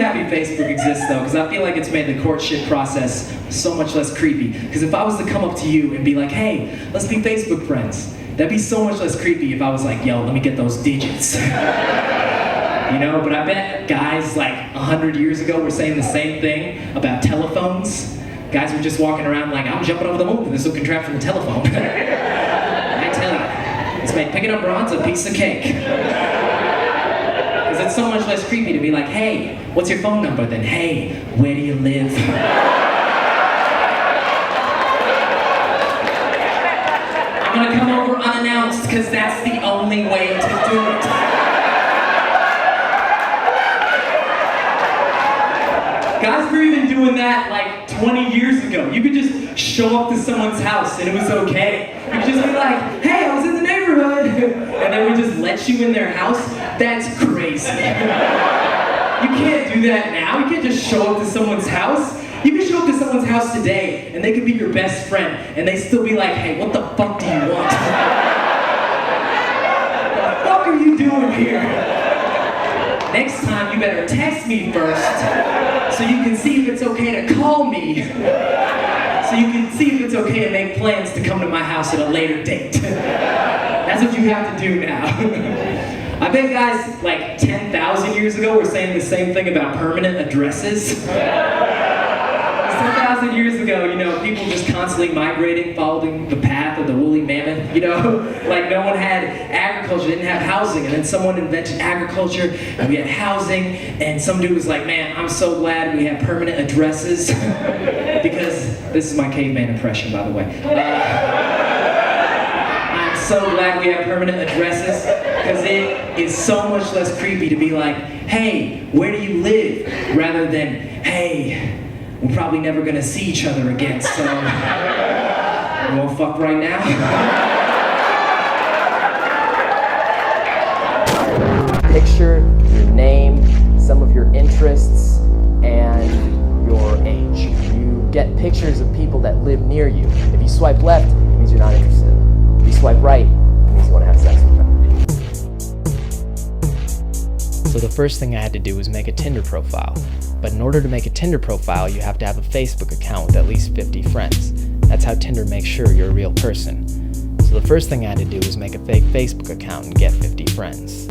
happy Facebook exists though, because I feel like it's made the courtship process so much less creepy. Because if I was to come up to you and be like, hey, let's be Facebook friends, that'd be so much less creepy if I was like, yo, let me get those digits. You know, but I bet guys like 100 years ago were saying the same thing about telephones. Guys were just walking around like, I'm jumping over the moon with this looking trap from the telephone. I tell you, it's made picking up broads a piece of cake. Because it's so much less creepy to be like, hey, what's your phone number? Than, hey, where do you live? I'm gonna come over unannounced because that's the only way to do it. Guys were even doing that like 20 years ago. You could just show up to someone's house and it was okay. You could just be like, hey, I was in the neighborhood. And they would just let you in their house. That's crazy. You can't do that now. You can't just show up to someone's house. You can show up to someone's house today and they could be your best friend and they still be like, hey, what the fuck do you want? What the fuck are you doing here? Next time you better text me first so you can see if it's okay to call me. So you can see if it's okay to make plans to come to my house at a later date. That's what you have to do now. I bet guys like 10,000 years ago were saying the same thing about permanent addresses. 10,000 years ago, you know, people just constantly migrating, following the path of the woolly mammoth, you know? Like no one had agriculture, didn't have housing, and then someone invented agriculture, and we had housing, and some dude was like, man, I'm so glad we have permanent addresses, because, this is my caveman impression, by the way. I'm so glad we have permanent addresses, because it is so much less creepy to be like, hey, where do you live? Rather than, hey, we're probably never gonna see each other again, so you wanna fuck right now? Picture your name, some of your interests, and your age. You get pictures of people that live near you. If you swipe left, it means you're not interested. If you swipe right, it means you wanna have sex with them. So the first thing I had to do was make a Tinder profile. But in order to make a Tinder profile, you have to have a Facebook account with at least 50 friends. That's how Tinder makes sure you're a real person. So the first thing I had to do was make a fake Facebook account and get 50 friends.